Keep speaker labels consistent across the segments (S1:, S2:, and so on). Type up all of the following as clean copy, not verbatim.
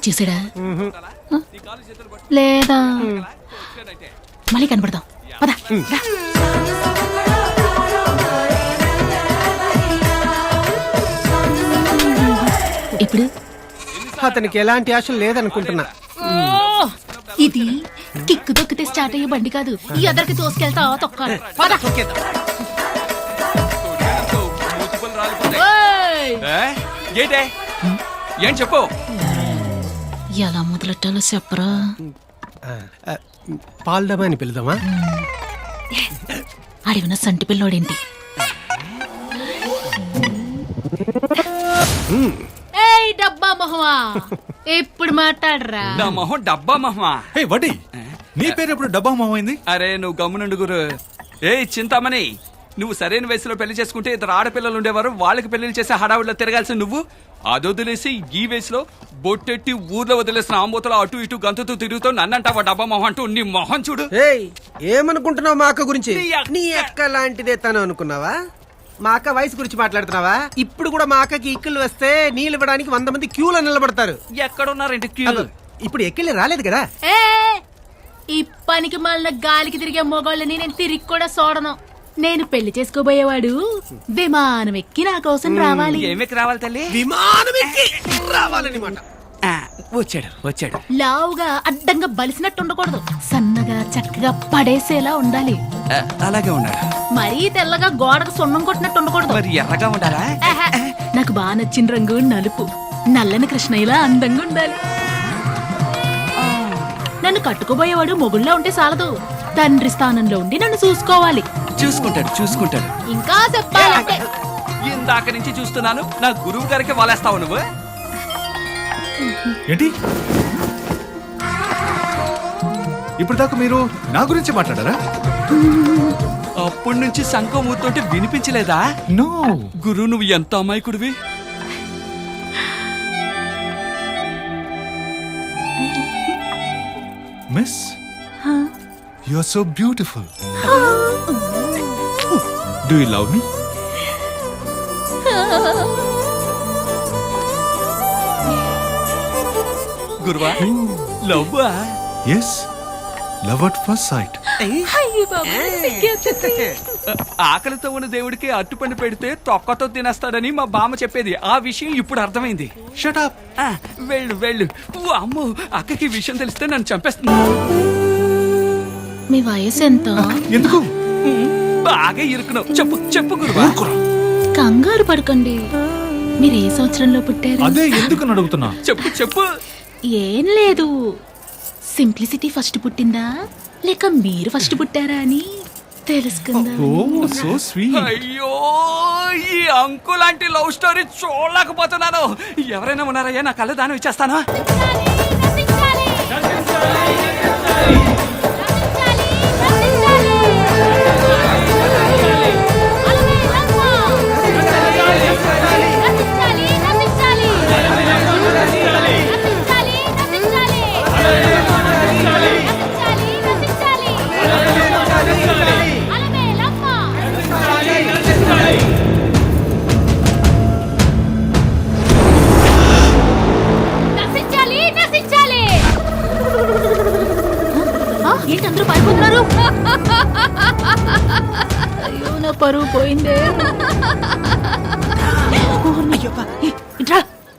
S1: చూసాడా లేదా మళ్ళీ కనపడదాం పద రా. ఇప్పుడు
S2: అతనికి ఎలాంటి ఆశలు లేదనుకుంటున్నా.
S1: ఇది కిక్కు దొక్కితే స్టార్ట్ అయ్యే బండి కాదు, ఈ అదరికి తోసుకెళ్తా తొక్కాలి. పద.
S3: ఏంటే ఏం చెప్పు.
S1: ఎలా మొదలెట్టాలో చెప్పరా.
S2: పాల్డమా అని పిలుదామా?
S1: అడిగిన సంటి పిల్లోడేంటి? ఏయ్ డబ్బా మొహమా, ఇప్పుడు మాట్లాడరా.
S3: నా మొహం డబ్బా మొహమా?
S4: హే వడి, నీ పేరు ఎప్పుడు డబ్బా మొహం అయింది?
S3: అరే నువ్వు గమ్మునుండు గురు. ఏయ్ చింతామణి, నువ్వు సరైన వయసులో పెళ్లి చేసుకుంటే ఇద్దరు ఆడపిల్లలు ఉండేవారు, వాళ్ళకి పెళ్లి చేసే హడావుడిలో తిరగాల్సి నువ్వు అదొదిలేసి ఈ వయసులో బొట్టెట్టి ఊర్లో వదిలేసిన ఆంబోతలో అటు ఇటు గంతుతూ తిరుగుతూ నన్నంటావా డబ్బా మొహం అంటూ. నీ మొహం చూడు.
S2: ఏమనుకుంటున్నావు మా అక్క గురించి? నీ అక్క లాంటిదే తను అనుకున్నావా? మా అక్క వయసు గురించి మాట్లాడుతున్నావా? ఇప్పుడు కూడా మా అక్కకి ఇక్కులు వస్తే నీళ్ళు ఇవ్వడానికి 100 మంది క్యూలో నిలబడతారు.
S3: ఎక్కడున్నారంటే క్యూ?
S2: ఇప్పుడు ఎక్కిళ్ళు రాలేదు కదా.
S1: ఈ పనికి మళ్ళీ గాలికి తిరిగే మొగాళ్ళని నేను తిరిగి కూడా చూడను. నేను పెళ్లి చేసుకోబోయేవాడు విమానం ఎక్కి నా కోసం రావాలి.
S3: ఏమెక్కి రావాలి తల్లి?
S2: విమానం ఎక్కి రావాలన్నమాట.
S3: వచ్చాడు వచ్చాడు.
S1: లావుగా అడ్డంగా బలిసినట్టు ఉండకూడదు, సన్నగా చక్కగా పడేసేలా ఉండాలి.
S3: అలాగే ఉన్నాడు.
S1: మరీ తెల్లగా గోడకు సున్నం కొట్టినట్టు ఉండకూడదు.
S3: మరి ఎర్రగా ఉండాలా?
S1: నాకు బాగా నచ్చిన రంగు నలుపు, నల్లని కృష్ణయ్యలా అందంగా ఉండాలి. నన్ను కట్టుకోబోయేవాడు మొగుళ్ళో ఉంటే చాలదు, తండ్రి స్థానంలో ఉండి నన్ను చూసుకోవాలి.
S3: చూసుకుంటాడు చూసుకుంటాడు.
S1: ఇంకా చెప్పాలంటే
S3: ఇందాక నుంచి చూస్తున్నాను, నా గురువు గారికి వాలేస్తావు నువ్వు.
S4: ఏంటి ఇప్పుడు దాకా మీరు నా గురించి మాట్లాడారా?
S3: అప్పటి నుంచి శంఖం ఊతుంటే వినిపించలేదా?
S4: నో
S3: గురు, నువ్వు ఎంత అమాయకుడివి.
S4: Miss, you are so beautiful. Do you love me?
S3: గురువా, లవ్వా?
S4: Yes, love at first sight.
S3: ఆకలితో ఉన్న దేవుడికి అట్టుపండు పెడితే తొక్కతో తినేస్తాడని మా బామ్మ చెప్పేది. ఆ విషయం ఇప్పుడు అర్థమైంది.
S4: Shut up.
S3: వెళ్ళు వెళ్ళు. అమ్మో, అక్కకి ఈ విషయం తెలిస్తే నన్ను చంపేస్తుంది.
S1: మీ వయసు ఎంత?
S4: ఎందుకు?
S3: బాగా ఇరుకున్నావు. చెప్పు చెప్పు గురువా.
S1: కంగారు పడకండి. మీరు ఏ సంవత్సరంలో పుట్టారు?
S4: అదే ఎందుకు అడుగుతున్నా.
S3: చెప్పు చెప్పు.
S1: ఏం లేదు, సింప్లిసిటీ ఫస్ట్ పుట్టిందా లేక మీరు ఫస్ట్ పుట్టారా అని తెలుసుకుందా.
S4: ఓ సో స్వీట్.
S3: అయ్యో, ఈ అంకు లాంటి లవ్ స్టోరీ చూడలేకపోతున్నాను. ఎవరైనా ఉన్నారయ్యా, నా కళ్ళ దానం ఇచ్చేస్తాను.
S1: ఏంటి అందరూ పారిపోతున్నారు? అయ్యో, నా పరువు పోయిందే.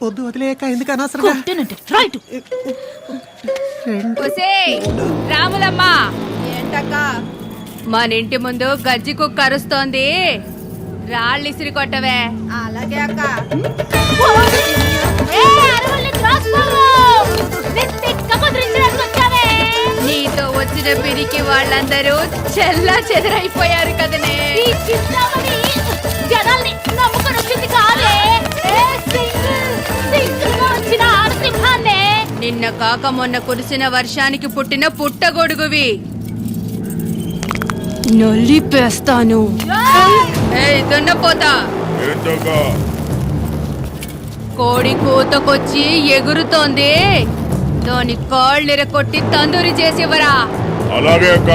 S2: వద్దు, వదిలేక ఎందుకు అనవసరంగా.
S5: రాములమ్మ, మన ఇంటి ముందు గజ్జి కుక్క అరుస్తోంది, రాళ్ళు ఇసిరి కొట్టవే.
S6: అలాగే అక్క.
S5: నీతో వచ్చిన పిరికి వాళ్ళందరూ చెల్లా చెదరైపోయారు కదనే.
S1: జనాల్ని నమ్ముకొని వచ్చింది కాదే,
S5: నిన్న కాక మొన్న కురిసిన వర్షానికి పుట్టిన పుట్టగొడుగువి. నొల్లిపేస్తాను. దున్నపోతా, కోడి కూతకొచ్చి ఎగురుతోంది, దాని కాళ్ళెరకొట్టి తందూరి చేసివరా.
S7: అలాగే అక్క.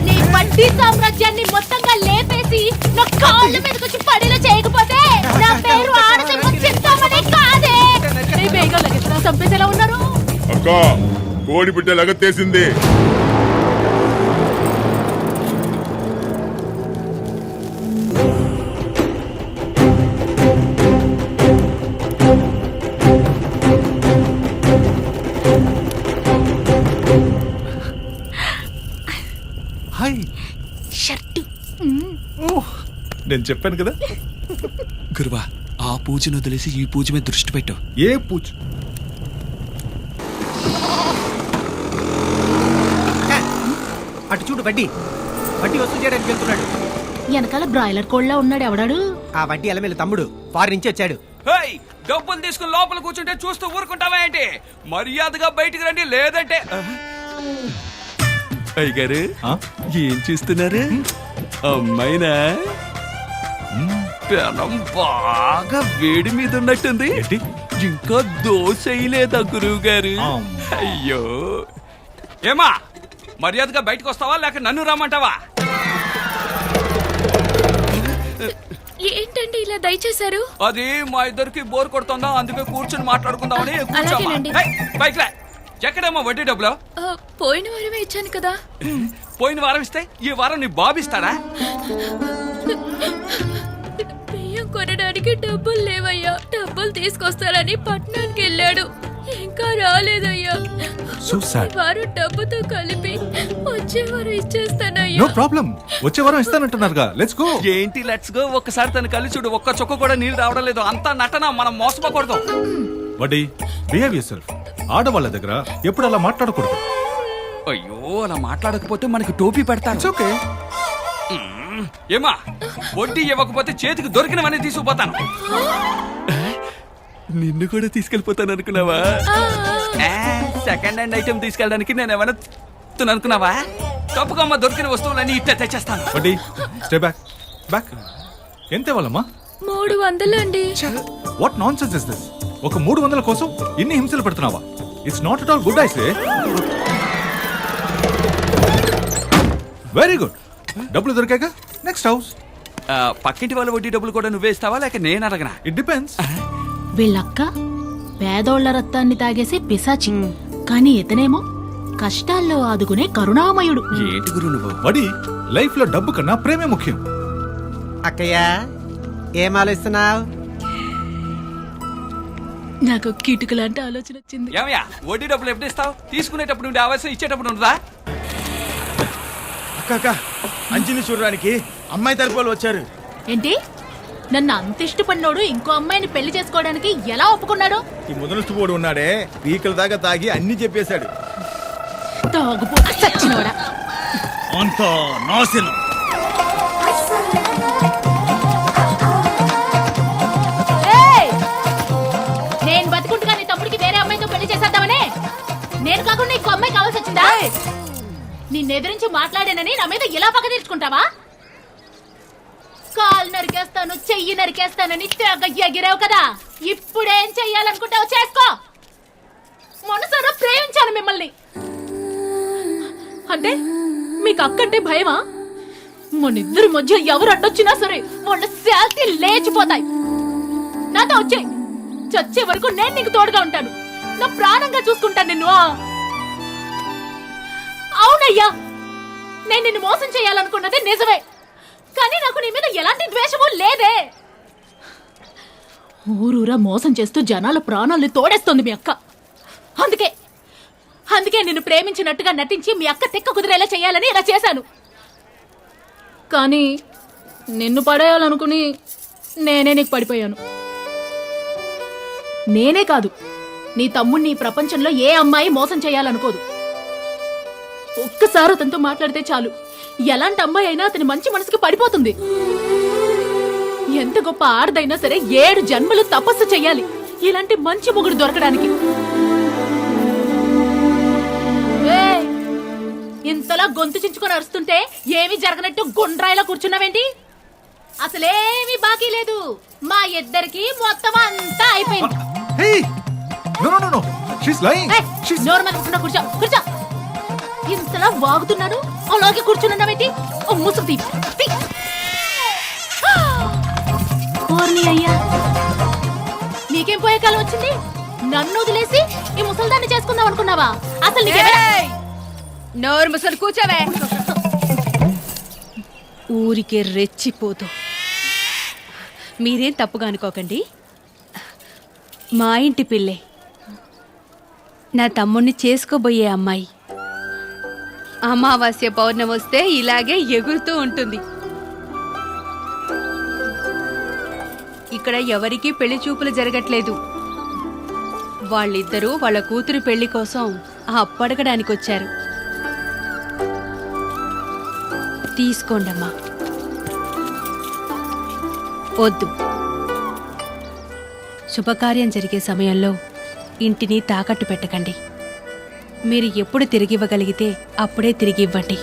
S1: నీ వడ్డీ సామ్రాజ్యాన్ని మొత్తంగా లేపేసి నా కాళ్ళ మీదకొచ్చి పడిలో చేయకపోతే నా పేరు ఆడసింహ చింతామణి కాదే.
S6: అక్క కోడి బిడ్డ లగత్తేసింది.
S4: హాయ్.
S1: షర్టు
S4: నేను చెప్పాను కదా.
S3: గురువా ఆ పూజను వదిలేసి ఈ పూజ మీద దృష్టి పెట్టు.
S4: ఏ పూజ?
S2: అటు చూడు వడ్డీ వడ్డీ వసూలు చేయడానికి వెళ్తున్నాడు.
S1: వెనకాల బ్రాయిలర్ కోళ్ళ ఉన్నాడు ఎవడాడు.
S2: ఆ వడ్డీ అలమేలు తమ్ముడు ఫారెన్ నుంచి వచ్చాడు.
S3: హేయ్, డబ్బులు తీసుకుని లోపల కూర్చుంటే చూస్తూ ఊరుకుంటావా ఏంటి? మర్యాదగా బయటికి రండి, లేదంటే అయ్యగారు
S4: ఆ?
S3: ఏం చూస్తున్నారు? అమ్మాయినా? పెనం బాగా వేడి మీద ఉన్నట్టుంది.
S4: ఏంటి?
S3: ఇంకా దోశ వేయలేదా గురువు గారు? అయ్యో, ఏమా మర్యాదగా బయటకు వస్తావా లేక నన్ను రమ్మంటావా?
S5: ఏంటండి ఇలా దయచేశారు?
S3: అది మా ఇద్దరికి బోర్ కొడుతుందా, అందుకే కూర్చొని మాట్లాడుకుందామని
S5: అలాగేనండి.
S3: బైక్ రా. ఎక్కడమ్మా వడ్డీ డబ్బులు?
S5: పోయిన వారమే ఇచ్చాను కదా.
S3: పోయిన వారం ఇస్తే ఈ వారం నీ బాబు ఇస్తాడా?
S5: బియ్యం కొనడానికి డబ్బులు లేవయ్యా. డబ్బులు తీసుకొస్తారని పట్టణానికి వెళ్ళాడు, ఇంకా రాలేదయ్యా.
S4: So sad.
S5: ఈ వారం డబ్బుతో కలిపి వచ్చే వారం ఇచ్చేస్తానయ్యా.
S4: No problem. వచ్చే వారం ఇస్తానంటున్నారుగా. Let's go.
S3: ఏంటి లెట్స్ గో? ఒక్కసారి తన కళ్ళు చూడు, ఒక్క చుక్క కూడా నీళ్ళు రావడం లేదు. అంతా నటన, మనం మోసపోకూడదు.
S4: వడ్డీ బిహేవ్ యువర్ సెల్ఫ్. ఆడవాళ్ళ దగ్గర ఎప్పుడు అలా మాట్లాడకూడదు.
S3: అయ్యో, అలా మాట్లాడకపోతే మనకి టోపీ పెడతారు.
S4: It's okay.
S3: ఏమా వడ్డీ ఇవ్వకపోతే చేతికి దొరికినవన్నీ తీసుకుపోతాను. నిన్ను కూడా తీసుకెళ్ళిపోతాను అనుకున్నావా? సెకండ్ హ్యాండ్ ఐటమ్ తీసుకెళ్ళడానికి నేను ఏమైనా అనుకున్నావా? తప్పుకమ్మ, దొరికిన వస్తువులన్నీ ఇట్టే తెచ్చేస్తాను.
S4: వడ్డీ స్టే బ్యాక్. బ్యాక్. ఎంత ఇవ్వాలమ్మా?
S5: 300 అండి.
S4: What nonsense is this? ఒక 300 కోసం ఇన్ని హింసలు పెడుతున్నావా? It's not at all good I say. Very good. డబ్బులు దొరికాక నెక్స్ట్ హౌస్.
S3: పక్కింటి వాళ్ళ వడ్డీ డబ్బులు కూడా నువ్వే ఇస్తావా లేక నేను అడగనా?
S4: It depends.
S1: వీళ్ళక్క పేదోళ్ల రక్తాన్ని తాగేసి పిశాచి, కానీ ఇతనేమో కష్టాల్లో ఆదుకునే కరుణామయుడు.
S3: ఏంటి గురు నువ్వు?
S4: వడి లైఫ్ లో డబ్బు కన్నా ప్రేమే ముఖ్యం.
S2: అక్కయ్య ఏం ఆలోచిస్తున్నావు?
S1: నాకు కిటుకులాంటి ఆలోచన వచ్చింది.
S3: ఏమయ్యా, వడ్డీ డబ్బులు ఎప్పుడు ఇస్తావు? తీసుకునేటప్పుడు ఉండే అవసరం, ఇచ్చేటప్పుడు ఉండదా?
S7: అక్క అంజని చూడడానికి అమ్మాయి తరపు వాళ్ళు వచ్చారు.
S1: ఏంటి? నన్ను అంత ఇష్టపడినోడు ఇంకో అమ్మాయిని పెళ్లి చేసుకోవడానికి ఎలా ఒప్పుకున్నాడు?
S7: ఈ ముదనస్తుపోడు ఉన్నాడే, పీకల దాకా తాగి అన్ని చెప్పేశాడు.
S1: తాగుపోతే చచ్చినోడా.
S7: అంతా నాశనం.
S1: ఏయ్! నేను బతుకుంటుగా నీ తమ్ముడికి వేరే అమ్మాయితో పెళ్లి చేసేద్దామనే? నేను కాకుండా ఇంకో అమ్మాయి కావాల్సి వచ్చిందా? నిన్ను ఎదిరించి మాట్లాడానని నా మీద ఇలా పగ తీర్చుకుంటావా? కాలు నరికేస్తాను, చెయ్యి నరికేస్తానని తెగ ఎగిరావు కదా. ఇప్పుడేం చెయ్యాలనుకుంటావు చేసుకో. మనసారా ప్రేమించాను మిమ్మల్ని. అంటే మీకు అక్కంటే భయమా? మనిద్దరి మధ్య ఎవరు అడ్డొచ్చినా సరే వాళ్ళ శాంతి లేచిపోతాయి. నాతో వచ్చాయి. చచ్చే వరకు నేను నీకు తోడుగా ఉంటాను. నా ప్రాణంగా చూసుకుంటాను నిన్ను. అవునయ్యా, నేను నిన్ను మోసం చేయాలనుకున్నది నిజమే, కానీ నాకు నీ మీద ఎలాంటి ద్వేషమూ లేదే. ఊరూరా మోసం చేస్తూ జనాల ప్రాణాలు తోడేస్తుంది మీ అక్క. అందుకే నిన్ను ప్రేమించినట్టుగా నటించి మీ అక్క తెక్క కుదిరేలా చేయాలని ఇలా చేశాను. కానీ నిన్ను పడేయాలనుకుని నేనే నీకు పడిపోయాను. నేనే కాదు, నీ తమ్ముణ్ణి ఈ ప్రపంచంలో ఏ అమ్మాయి మోసం చేయాలనుకోదు. ఒక్కసారి అతనితో మాట్లాడితే చాలు, ఎలాంటి అమ్మాయి అయినా అతని మంచి మనసుకి పడిపోతుంది. ఎంత గొప్ప ఆడదైనా సరే 7 జన్మలు తపస్సు చెయ్యాలి ఇలాంటి మంచి మొగుడు దొరకడానికి. ఏయ్! ఇంతలా గొంతు చించుకొని అరుస్తుంటే ఏమీ జరగనట్టు గుండ్రాయిలా కూర్చున్నావేంటి? అసలేమీ బాకీ లేదు. మా ఇద్దరికి మొత్తం అంతా అయిపోయింది.
S4: Hey no no no she's lying.
S1: ఏయ్! నోరు మీద కూర్చున్నా, కూర్చో. ఇంతలా వాగుతున్నాడు, అలాగే కూర్చున్నావేంటి? ఓ ముసుగు తీ. ఓర్ని అయ్యా, నీకేం పోయే కాలం వచ్చింది? నన్ను వదిలేసి ఈ ముసల్దాన్ని చేసుకుందాం అనుకున్నావా? అసలు నీకేమైనా-
S5: ఏయ్! నోరు ముసలు కూర్చోవే. ఊరికే రెచ్చిపోతూ మీరేం తప్పుగా అనుకోకండి. మా ఇంటి పిల్లే, నా తమ్ముణ్ణి చేసుకోబోయే అమ్మాయి. అమావాస్య పౌర్ణమి వస్తే ఇలాగే ఎగురుతూ ఉంటుంది. ఇక్కడ ఎవరికీ పెళ్లి చూపులు జరగట్లేదు. వాళ్ళిద్దరూ వాళ్ళ కూతురు పెళ్లి కోసం అప్పడగడానికి వచ్చారు. తీసుకోండమ్మా. వద్దు. శుభకార్యం జరిగే సమయంలో ఇంటిని తాకట్టు పెట్టకండి. మీరు ఎప్పుడు తిరిగివ్వగలిగితే అప్పుడే తిరిగి ఇవ్వండి.